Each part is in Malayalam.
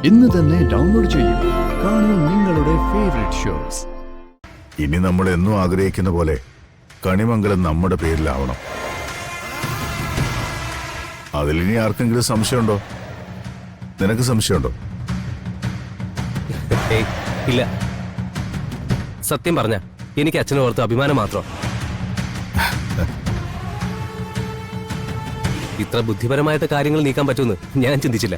ഇന്ന് തന്നെ ഡൗൺലോഡ് ചെയ്യൂ. കാണൂ നിങ്ങളുടെ ഫേവറേറ്റ് ഷോസ്. ഇനി നമ്മൾ എന്നും ആഗ്രഹിക്കുന്ന പോലെ കണിമംഗലം നമ്മുടെ പേരിലാവണം. അതിലിനി ആർക്കെങ്കിലും സംശയമുണ്ടോ? നിനക്ക് സംശയമുണ്ടോ? ഇല്ല. സത്യം പറഞ്ഞ എനിക്ക് അച്ഛനെ ഓർത്ത് അഭിമാനം മാത്രം. ഇത്ര ബുദ്ധിപരമായിട്ട് കാര്യങ്ങൾ നീക്കാൻ പറ്റുമെന്ന് ഞാൻ ചിന്തിച്ചില്ല.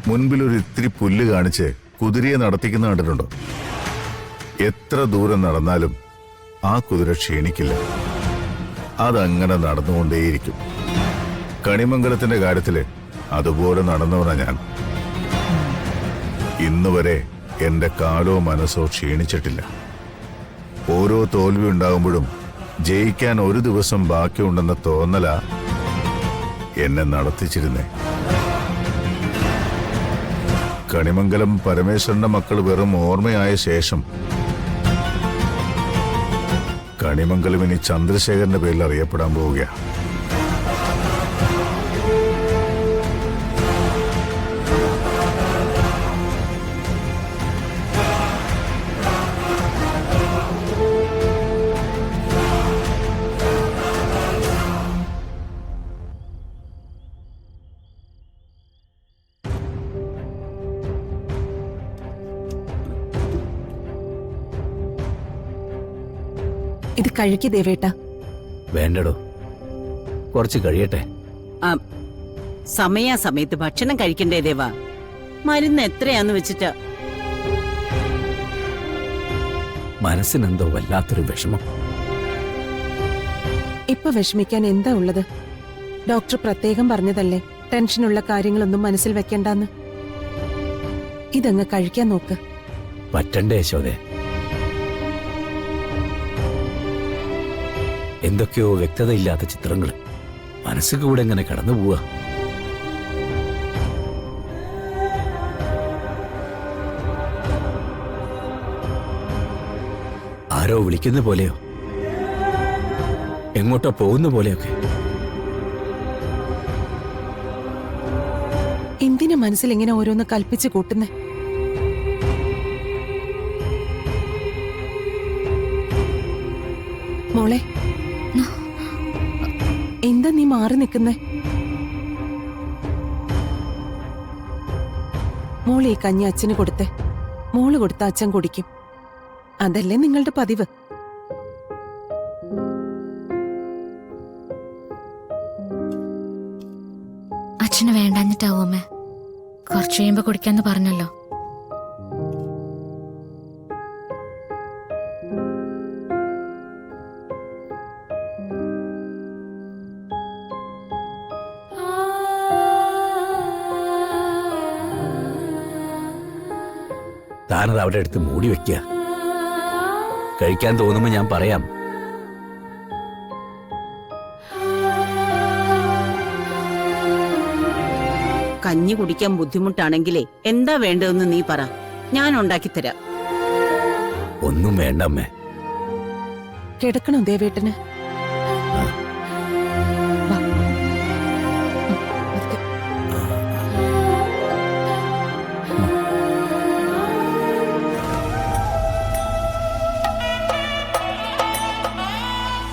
മുൻപിൽ ഒരു ഇത്തിരി പുല്ല് കാണിച്ച് കുതിരയെ നടത്തിക്കുന്ന കണ്ടിട്ടുണ്ടോ? എത്ര ദൂരം നടന്നാലും ആ കുതിര ക്ഷീണിക്കില്ല. അതങ്ങനെ നടന്നുകൊണ്ടേയിരിക്കും. കണിമംഗലത്തിന്റെ കാര്യത്തില് അതുപോലെ നടന്നവനാ ഞാൻ. ഇന്നുവരെ എന്റെ കാലോ മനസ്സോ ക്ഷീണിച്ചിട്ടില്ല. ഓരോ തോൽവി ഉണ്ടാകുമ്പോഴും ജയിക്കാൻ ഒരു ദിവസം ബാക്കിയുണ്ടെന്ന തോന്നലാ എന്നെ നടത്തിച്ചിരുന്നേ. കണിമംഗലം പരമേശ്വരന്റെ മക്കൾ വെറും ഓർമ്മയായ ശേഷം കണിമംഗലം ഇനി ചന്ദ്രശേഖരന്റെ പേരിൽ അറിയപ്പെടാൻ പോവുകയാണ്. ഇത് കഴിക്ക് ദേവേട്ട. വേണ്ടടോ, കുറച്ച് കഴിയട്ടെ. സമയാസമയത്ത് ഭക്ഷണം കഴിക്കണ്ടേ ദേവാ? മരുന്ന് എത്രയാന്ന് വെച്ചിട്ട്. മനസ്സിനെന്തോ വല്ലാത്തൊരു വിഷമം. ഇപ്പൊ വിഷമിക്കാൻ എന്താ ഉള്ളത്? ഡോക്ടർ പ്രത്യേകം പറഞ്ഞതല്ലേ ടെൻഷനുള്ള കാര്യങ്ങളൊന്നും മനസ്സിൽ വെക്കണ്ടെന്ന്. ഇതങ്ങ് കഴിക്കാൻ നോക്ക്. പറ്റണ്ടേ യശോദേ? എന്തൊക്കെയോ വ്യക്തതയില്ലാത്ത ചിത്രങ്ങൾ മനസ്സിൽ കൂടെ എങ്ങനെ കടന്നു പോവാ. ആരോ വിളിക്കുന്ന പോലെയോ എങ്ങോട്ടോ പോകുന്ന പോലെയൊക്കെ. എന്തിനാ മനസ്സിൽ ഇങ്ങനെ ഓരോന്ന് കൽപ്പിച്ച് കൂട്ടുന്നേ? മോളെ, എന്താ നീ മാറി നിൽക്കുന്നേ? മോളെ ഈ കഞ്ഞി അച്ഛന് കൊടുത്തേ. മോള് കൊടുത്ത അച്ഛൻ കുടിക്കും. അതല്ലേ നിങ്ങളുടെ പതിവ്. അച്ഛന് വേണ്ടാഞ്ഞിട്ടാവും അമ്മേ. കുറച്ചു കഴിയുമ്പോ കുടിക്കാന്ന് പറഞ്ഞല്ലോ. താനത് അവിടെ എടുത്ത് മൂടി വെക്കുക. കഴിക്കാൻ തോന്നുമ്പോ ഞാൻ പറയാം. കഞ്ഞി കുടിക്കാൻ ബുദ്ധിമുട്ടാണെങ്കിലേ എന്താ വേണ്ടതെന്ന് നീ പറ, ഞാൻ ഉണ്ടാക്കിത്തരാം. ഒന്നും വേണ്ടമ്മേ. കിടക്കണോ ദേവേട്ടന്?